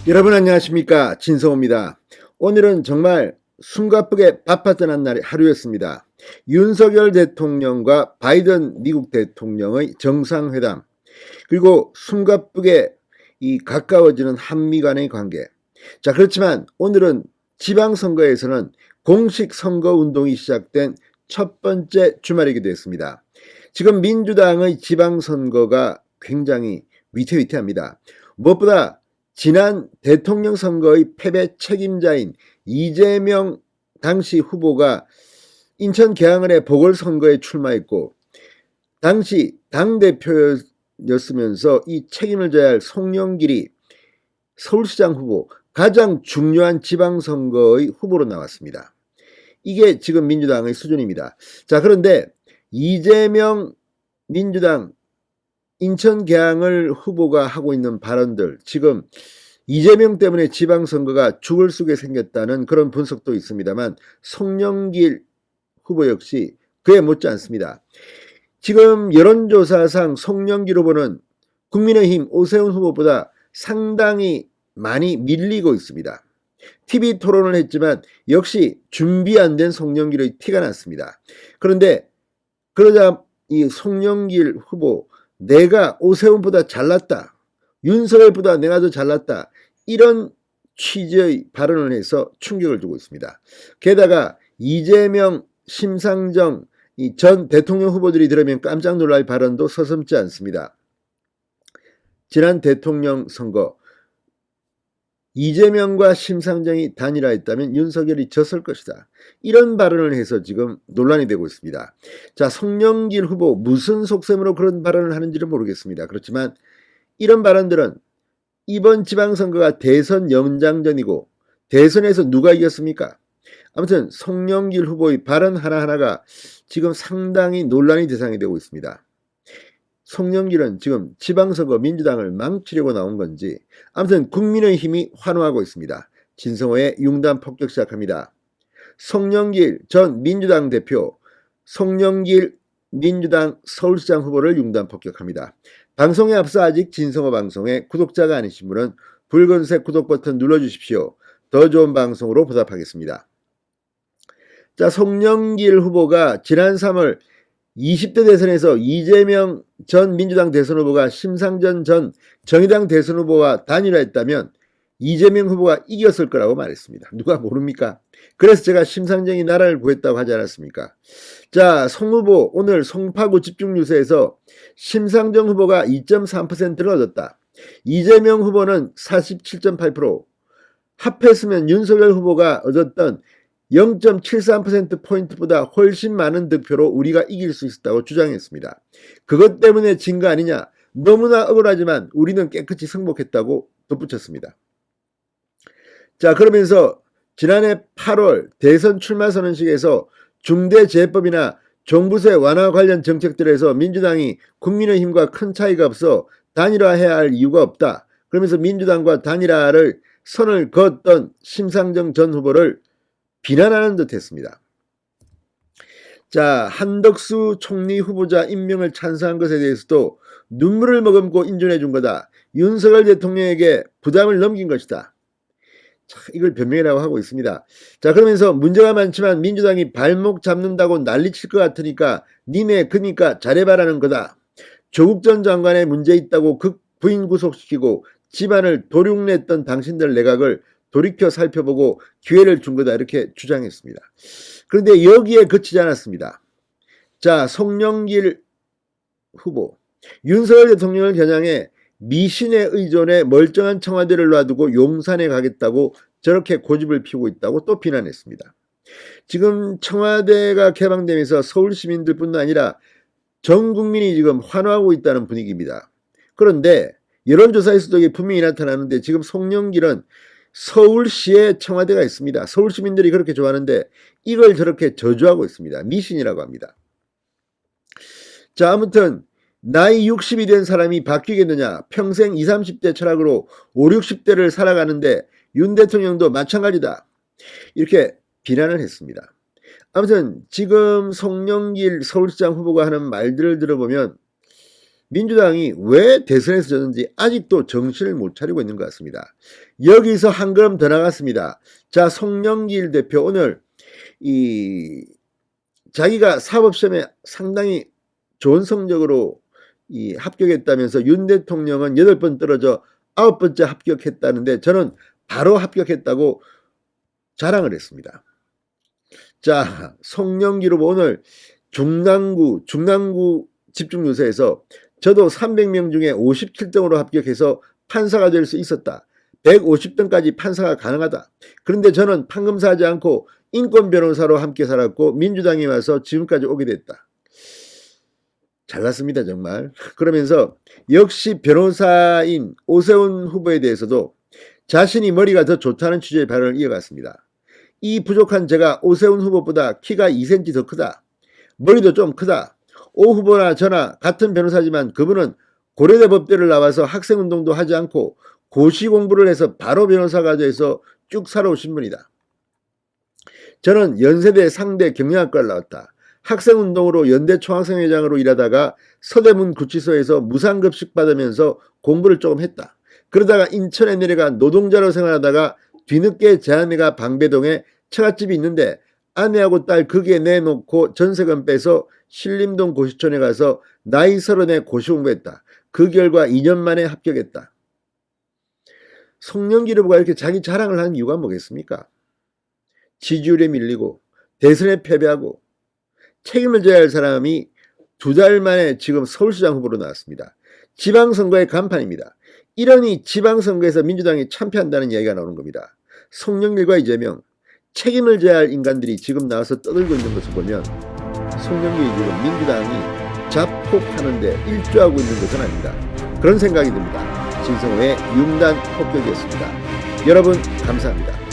여러분 안녕하십니까, 진성호입니다. 오늘은 정말 숨가쁘게 바빴던 하루였습니다. 윤석열 대통령과 바이든 미국 대통령의 정상회담, 그리고 숨가쁘게 가까워지는 한미 간의 관계. 자, 그렇지만 오늘은 지방선거에서는 공식 선거운동이 시작된 첫 번째 주말이기도 했습니다. 지금 민주당의 지방선거가 굉장히 위태위태합니다. 무엇보다 지난 대통령 선거의 패배 책임자인 이재명 당시 후보가 인천 계양을의 보궐선거에 출마했고, 당시 당대표였으면서 이 책임을 져야 할 송영길이 서울시장 후보, 가장 중요한 지방선거의 후보로 나왔습니다. 이게 지금 민주당의 수준입니다. 자, 그런데 이재명 민주당 인천 계양을 후보가 하고 있는 발언들, 지금 이재명 때문에 지방선거가 죽을 수게 생겼다는 그런 분석도 있습니다만, 송영길 후보 역시 그에 못지 않습니다. 지금 여론조사상 송영길 후보는 국민의힘 오세훈 후보보다 상당히 많이 밀리고 있습니다. TV 토론을 했지만 역시 준비 안 된 송영길의 티가 났습니다. 그런데 그러자 이 송영길 후보, 내가 오세훈보다 잘났다, 윤석열보다 내가 더 잘났다, 이런 취지의 발언을 해서 충격을 주고 있습니다. 게다가 이재명, 심상정 전 대통령 후보들이 들으면 깜짝 놀랄 발언도 서슴지 않습니다. 지난 대통령 선거 이재명과 심상정이 단일화했다면 윤석열이 졌을 것이다, 이런 발언을 해서 지금 논란이 되고 있습니다. 자, 송영길 후보 무슨 속셈으로 그런 발언을 하는지는 모르겠습니다. 그렇지만 이런 발언들은 이번 지방선거가 대선 연장전이고 대선에서 누가 이겼습니까? 아무튼 송영길 후보의 발언 하나하나가 지금 상당히 논란의 대상이 되고 있습니다. 송영길은 지금 지방선거 민주당을 망치려고 나온 건지, 아무튼 국민의힘이 환호하고 있습니다. 진성호의 융단 폭격 시작합니다. 송영길 전 민주당 대표, 송영길 민주당 서울시장 후보를 융단 폭격합니다. 방송에 앞서 아직 진성호 방송에 구독자가 아니신 분은 붉은색 구독 버튼 눌러주십시오. 더 좋은 방송으로 보답하겠습니다. 자, 송영길 후보가 지난 3월 20대 대선에서 이재명 전 민주당 대선 후보가 심상정 전 정의당 대선 후보와 단일화했다면 이재명 후보가 이겼을 거라고 말했습니다. 누가 모릅니까? 그래서 제가 심상정이 나라를 구했다고 하지 않았습니까? 자, 송 후보 오늘 송파구 집중유세에서 심상정 후보가 2.3%를 얻었다, 이재명 후보는 47.8%, 합했으면 윤석열 후보가 얻었던 0.73%포인트보다 훨씬 많은 득표로 우리가 이길 수 있었다고 주장했습니다. 그것 때문에 진 거 아니냐, 너무나 억울하지만 우리는 깨끗이 승복했다고 덧붙였습니다. 자, 그러면서 지난해 8월 대선 출마 선언식에서 중대재해법이나 종부세 완화 관련 정책들에서 민주당이 국민의힘과 큰 차이가 없어 단일화해야 할 이유가 없다, 그러면서 민주당과 단일화를 선을 그었던 심상정 전 후보를 비난하는 듯 했습니다. 자, 한덕수 총리 후보자 임명을 찬성한 것에 대해서도 눈물을 머금고 인준해 준 거다, 윤석열 대통령에게 부담을 넘긴 것이다, 자, 이걸 변명이라고 하고 있습니다. 자, 그러면서 문제가 많지만 민주당이 발목 잡는다고 난리칠 것 같으니까 니네 그니까 잘해봐라는 거다, 조국 전 장관의 문제 있다고 부인 구속시키고 집안을 도륙냈던 당신들 내각을 돌이켜 살펴보고 기회를 준 거다, 이렇게 주장했습니다. 그런데 여기에 그치지 않았습니다. 자, 송영길 후보, 윤석열 대통령을 겨냥해 미신에 의존해 멀쩡한 청와대를 놔두고 용산에 가겠다고 저렇게 고집을 피우고 있다고 또 비난했습니다. 지금 청와대가 개방되면서 서울 시민들뿐만 아니라 전 국민이 지금 환호하고 있다는 분위기입니다. 그런데 여론조사에서도 이게 분명히 나타나는데, 지금 송영길은 서울시에 청와대가 있습니다. 서울 시민들이 그렇게 좋아하는데 이걸 저렇게 저주하고 있습니다. 미신이라고 합니다. 자, 아무튼 나이 60이 된 사람이 바뀌겠느냐, 평생 20, 30대 철학으로 5, 60대를 살아가는데 윤 대통령도 마찬가지다, 이렇게 비난을 했습니다. 아무튼 지금 송영길 서울시장 후보가 하는 말들을 들어보면 민주당이 왜 대선에서 졌는지 아직도 정신을 못 차리고 있는 것 같습니다. 여기서 한 걸음 더 나갔습니다. 자, 송영길 대표 오늘 자기가 사법시험에 상당히 좋은 성적으로 합격했다면서 윤 대통령은 8번 떨어져 9번째 합격했다는데 저는 바로 합격했다고 자랑을 했습니다. 자, 송영길 후보 오늘 중랑구 집중유세에서 저도 300명 중에 57등으로 합격해서 판사가 될 수 있었다. 150등까지 판사가 가능하다. 그런데 저는 판검사하지 않고 인권 변호사로 함께 살았고 민주당에 와서 지금까지 오게 됐다. 잘났습니다, 정말. 그러면서 역시 변호사인 오세훈 후보에 대해서도 자신이 머리가 더 좋다는 취지의 발언을 이어갔습니다. 이 부족한 제가 오세훈 후보보다 키가 2cm 더 크다. 머리도 좀 크다. 오 후보나 저나 같은 변호사지만 그분은 고려대 법대를 나와서 학생운동도 하지 않고 고시 공부를 해서 바로 변호사가 돼서 쭉 살아오신 분이다. 저는 연세대 상대 경영학과를 나왔다. 학생운동으로 연대 총학생회장으로 일하다가 서대문 구치소에서 무상급식 받으면서 공부를 조금 했다. 그러다가 인천에 내려가 노동자로 생활하다가 뒤늦게 제 아내가 방배동에 처갓집이 있는데 아내하고 딸 거기에 내놓고 전세금 빼서 신림동 고시촌에 가서 나이 30에 고시 공부했다. 그 결과 2년 만에 합격했다. 송영길 후보가 이렇게 자기 자랑을 하는 이유가 뭐겠습니까? 지지율에 밀리고 대선에 패배하고 책임을 져야 할 사람이 2달 만에 지금 서울시장 후보로 나왔습니다. 지방선거의 간판입니다. 이러니 지방선거에서 민주당이 참패한다는 이야기가 나오는 겁니다. 송영길과 이재명, 책임을 져야 할 인간들이 지금 나와서 떠들고 있는 것을 보면 송영길이 지금 민주당이 자폭하는데 일조하고 있는 것은 아닌가 그런 생각이 듭니다. 진성호의 융단 폭격이었습니다. 여러분 감사합니다.